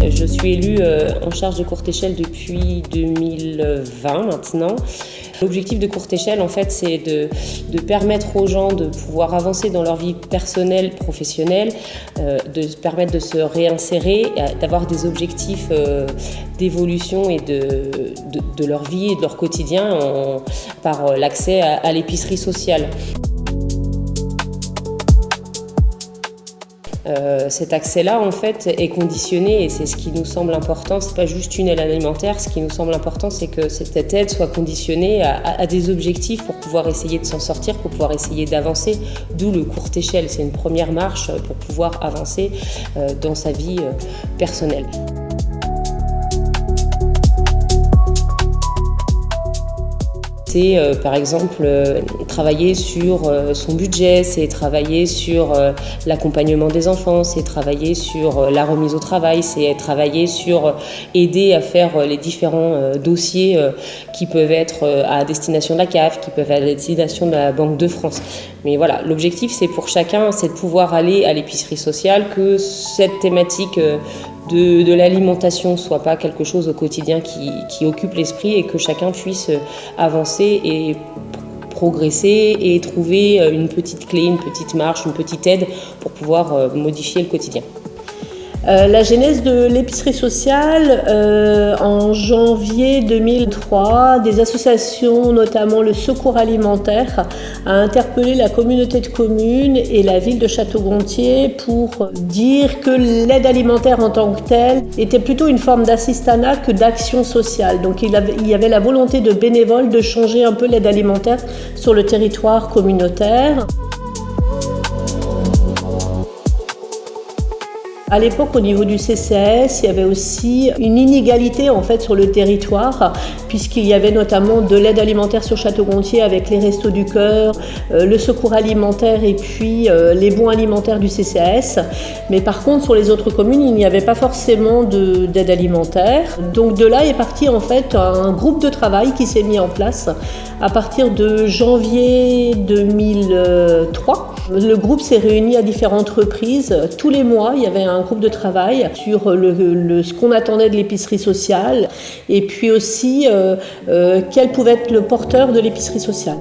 Je suis élue en charge de Courte Échelle depuis 2020 maintenant. L'objectif de Courte Échelle, en fait, c'est de permettre aux gens de pouvoir avancer dans leur vie personnelle, professionnelle, de se permettre de se réinsérer, d'avoir des objectifs d'évolution et de leur vie et de leur quotidien par l'accès à l'épicerie sociale. Cet accès-là, en fait, est conditionné et c'est ce qui nous semble important. C'est pas juste une aide alimentaire. Ce qui nous semble important, c'est que cette aide soit conditionnée à des objectifs pour pouvoir essayer de s'en sortir, pour pouvoir essayer d'avancer. D'où le Courte Échelle. C'est une première marche pour pouvoir avancer dans sa vie personnelle. C'est par exemple travailler sur son budget, c'est travailler sur l'accompagnement des enfants, c'est travailler sur la remise au travail, c'est travailler sur aider à faire les différents dossiers qui peuvent être à destination de la CAF, qui peuvent être à destination de la Banque de France. Mais voilà, l'objectif c'est pour chacun, c'est de pouvoir aller à l'épicerie sociale, que cette thématique de l'alimentation soit pas quelque chose au quotidien qui occupe l'esprit et que chacun puisse avancer et progresser et trouver une petite clé, une petite marche, une petite aide pour pouvoir modifier le quotidien. La genèse de l'épicerie sociale, en janvier 2003, des associations, notamment le Secours alimentaire, a interpellé la communauté de communes et la ville de Château-Gontier pour dire que l'aide alimentaire en tant que telle était plutôt une forme d'assistanat que d'action sociale. Donc il y avait la volonté de bénévoles de changer un peu l'aide alimentaire sur le territoire communautaire. À l'époque, au niveau du CCAS, il y avait aussi une inégalité en fait sur le territoire, puisqu'il y avait notamment de l'aide alimentaire sur Château-Gontier avec les Restos du Cœur, le Secours alimentaire et puis les bons alimentaires du CCAS. Mais par contre, sur les autres communes, il n'y avait pas forcément d'aide alimentaire. Donc de là est parti en fait un groupe de travail qui s'est mis en place à partir de janvier 2003. Le groupe s'est réuni à différentes reprises. Tous les mois, il y avait un groupe de travail sur ce qu'on attendait de l'épicerie sociale et puis aussi quel pouvait être le porteur de l'épicerie sociale.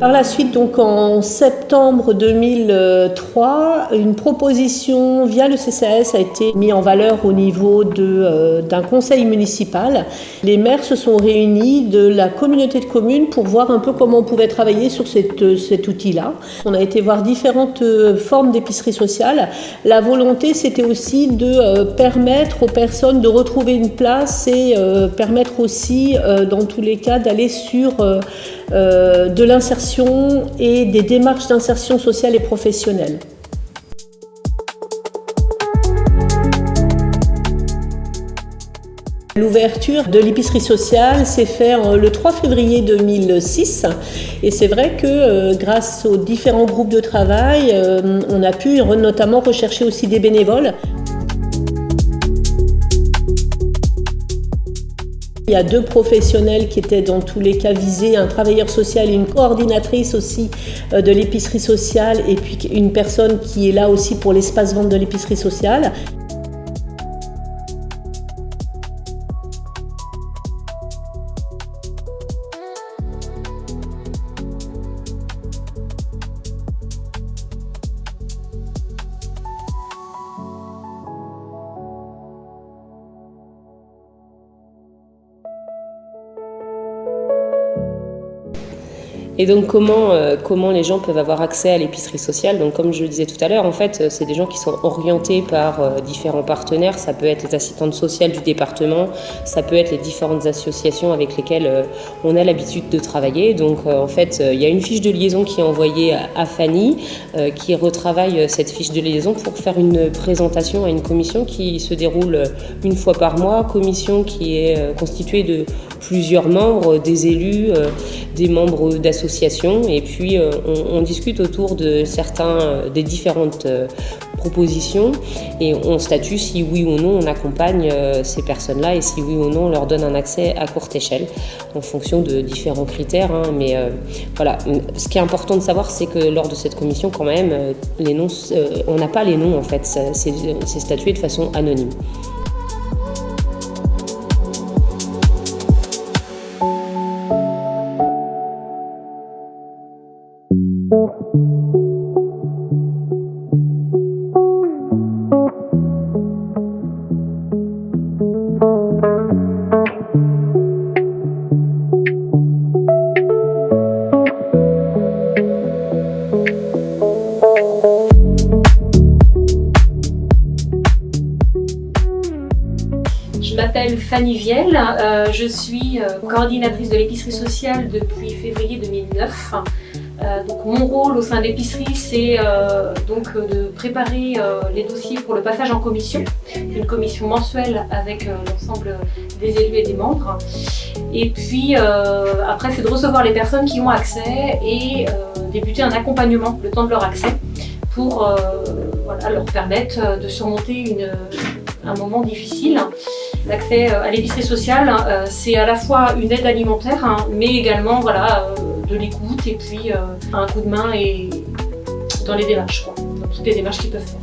Par la suite, donc en septembre 2003, une proposition via le CCAS a été mise en valeur au niveau d'un conseil municipal. Les maires se sont réunis de la communauté de communes pour voir un peu comment on pouvait travailler sur cet outil-là. On a été voir différentes formes d'épicerie sociale. La volonté, c'était aussi de permettre aux personnes de retrouver une place et permettre aussi, dans tous les cas, d'aller sur de l'insertion et des démarches d'insertion sociale et professionnelle. L'ouverture de l'épicerie sociale s'est faite le 3 février 2006 et c'est vrai que grâce aux différents groupes de travail, on a pu notamment rechercher aussi des bénévoles. Il y a 2 professionnels qui étaient dans tous les cas visés, un travailleur social et une coordinatrice aussi de l'épicerie sociale et puis une personne qui est là aussi pour l'espace vente de l'épicerie sociale. Et donc comment les gens peuvent avoir accès à l'épicerie sociale? Donc comme je le disais tout à l'heure, en fait, c'est des gens qui sont orientés par différents partenaires. Ça peut être les assistantes sociales du département, ça peut être les différentes associations avec lesquelles on a l'habitude de travailler. Donc en fait, il y a une fiche de liaison qui est envoyée à Fanny, qui retravaille cette fiche de liaison pour faire une présentation à une commission qui se déroule une fois par mois, commission qui est constituée de plusieurs membres, des élus, des membres d'associations, et puis on discute autour de des différentes propositions, et on statue si oui ou non on accompagne ces personnes-là, et si oui ou non on leur donne un accès à courte échelle, en fonction de différents critères. Mais voilà, ce qui est important de savoir, c'est que lors de cette commission, quand même, les noms, on n'a pas les noms en fait, c'est statué de façon anonyme. Je m'appelle Fanny Viel, je suis coordinatrice de l'épicerie sociale depuis février 2009. Donc mon rôle au sein de l'épicerie, c'est donc de préparer les dossiers pour le passage en commission, une commission mensuelle avec l'ensemble des élus et des membres. Et puis après, c'est de recevoir les personnes qui ont accès et débuter un accompagnement le temps de leur accès pour leur permettre de surmonter un moment difficile. L'accès à l'épicerie sociale, c'est à la fois une aide alimentaire, mais également de l'écoute et puis un coup de main et dans les démarches, dans toutes les démarches qu'ils peuvent faire.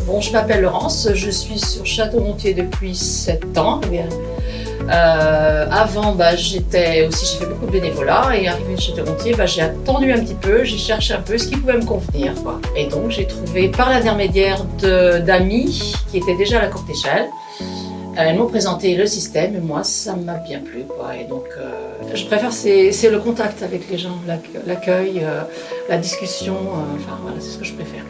Bon, je m'appelle Laurence, je suis sur Château-Gontier depuis 7 ans. Avant, j'ai fait beaucoup de bénévolat, et arrivé à Château-Gontier, j'ai attendu un petit peu, j'ai cherché un peu ce qui pouvait me convenir, Et donc j'ai trouvé par l'intermédiaire d'amis qui étaient déjà à la courte échelle. Elles m'ont présenté le système et moi ça m'a bien plu, Et donc je préfère c'est le contact avec les gens, l'accueil, la discussion, c'est ce que je préfère.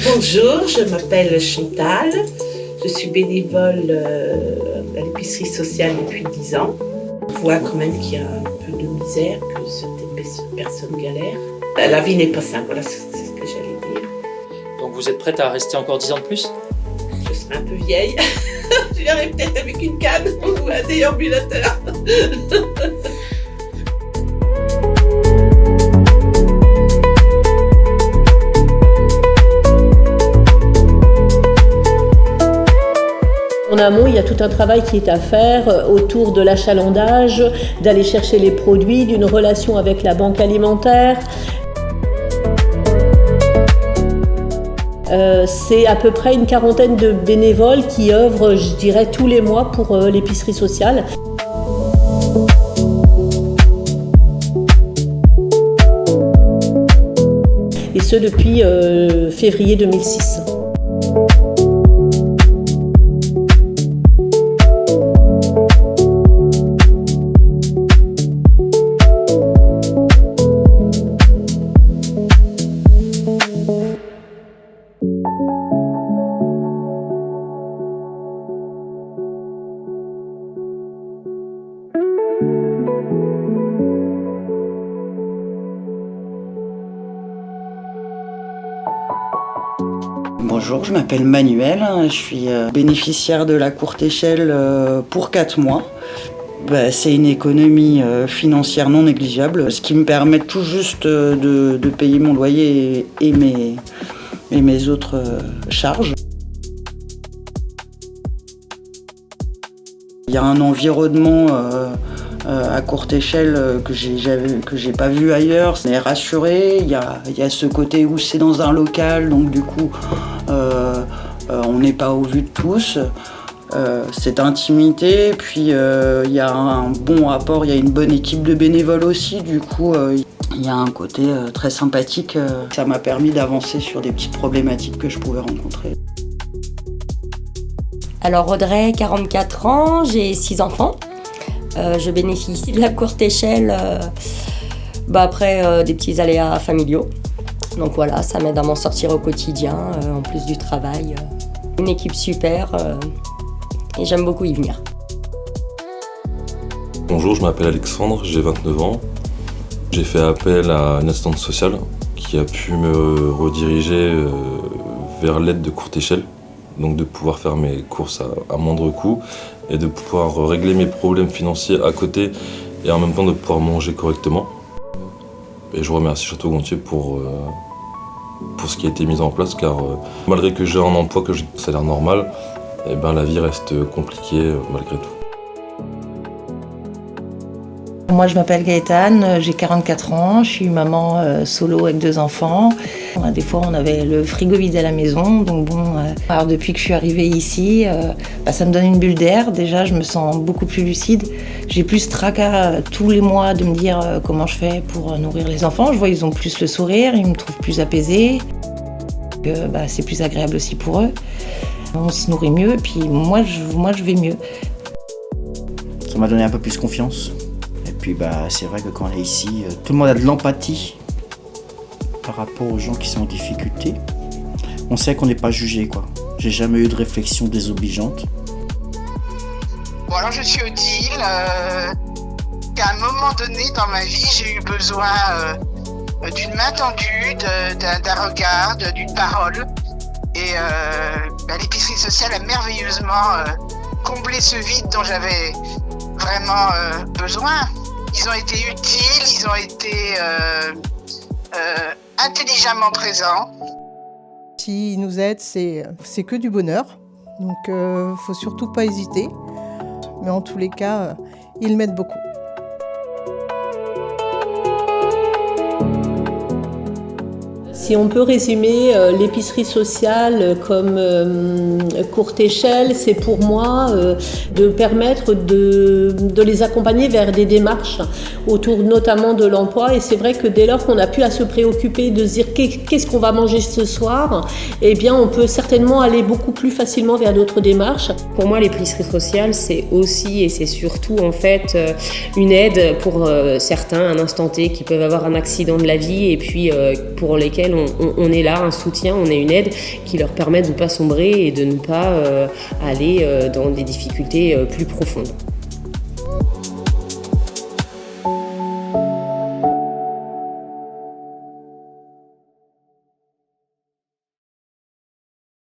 Bonjour, je m'appelle Chantal, je suis bénévole à l'épicerie sociale depuis 10 ans. On voit quand même qu'il y a un peu de misère, que certaines personnes galèrent. La vie n'est pas simple, voilà, c'est ce que j'allais dire. Donc vous êtes prête à rester encore 10 ans de plus? Je serai un peu vieille, je viendrai peut-être avec une canne ou un déambulateur. En amont, il y a tout un travail qui est à faire autour de l'achalandage, d'aller chercher les produits, d'une relation avec la banque alimentaire. C'est à peu près une quarantaine de bénévoles qui œuvrent, je dirais, tous les mois pour l'épicerie sociale. Et ce depuis février 2006. Bonjour, je m'appelle Manuel, je suis bénéficiaire de la courte échelle pour 4 mois. C'est une économie financière non négligeable, ce qui me permet tout juste de payer mon loyer et mes autres charges. Il y a un environnement à courte échelle que j'ai pas vu ailleurs. On est rassuré, il y a ce côté où c'est dans un local, donc du coup on n'est pas au vu de tous. cette intimité. Puis il y a un bon rapport, il y a une bonne équipe de bénévoles aussi. Du coup, il y a un côté très sympathique. Ça m'a permis d'avancer sur des petites problématiques que je pouvais rencontrer. Alors Audrey, 44 ans, j'ai 6 enfants. Je bénéficie de la courte échelle après des petits aléas familiaux. Donc voilà, ça m'aide à m'en sortir au quotidien, en plus du travail. Une équipe super et j'aime beaucoup y venir. Bonjour, je m'appelle Alexandre, j'ai 29 ans. J'ai fait appel à une assistante sociale qui a pu me rediriger vers l'aide de courte échelle. Donc de pouvoir faire mes courses à moindre coût et de pouvoir régler mes problèmes financiers à côté et en même temps de pouvoir manger correctement. Et je remercie Château-Gontier pour ce qui a été mis en place car malgré que j'ai un emploi, que j'ai un salaire normal, la vie reste compliquée malgré tout. Moi je m'appelle Gaëtane, j'ai 44 ans, je suis maman solo avec 2 enfants. Des fois on avait le frigo vide à la maison, donc alors depuis que je suis arrivée ici, ça me donne une bulle d'air. Déjà je me sens beaucoup plus lucide. J'ai plus ce tracas tous les mois de me dire comment je fais pour nourrir les enfants. Je vois ils ont plus le sourire, ils me trouvent plus apaisée. C'est plus agréable aussi pour eux. On se nourrit mieux et puis moi je vais mieux. Ça m'a donné un peu plus confiance. Et puis c'est vrai que quand on est ici, tout le monde a de l'empathie par rapport aux gens qui sont en difficulté. On sait qu'on n'est pas jugé, quoi. J'ai jamais eu de réflexion désobligeante. Bon, alors je suis Odile. À un moment donné dans ma vie, j'ai eu besoin d'une main tendue, d'un regard, d'une parole. Et l'épicerie sociale a merveilleusement comblé ce vide dont j'avais vraiment besoin. Ils ont été utiles, ils ont été intelligemment présents. S'ils nous aident, c'est que du bonheur. Donc faut surtout pas hésiter. Mais en tous les cas, ils m'aident beaucoup. Si on peut résumer l'épicerie sociale comme courte échelle, c'est pour moi de permettre de les accompagner vers des démarches autour notamment de l'emploi. Et c'est vrai que dès lors qu'on a pu à se préoccuper de se dire qu'est-ce qu'on va manger ce soir, eh bien on peut certainement aller beaucoup plus facilement vers d'autres démarches. Pour moi, l'épicerie sociale, c'est aussi et c'est surtout en fait une aide pour certains, un instant T, qui peuvent avoir un accident de la vie et puis pour lesquels on est là, un soutien, on est une aide qui leur permet de ne pas sombrer et de ne pas aller dans des difficultés plus profondes.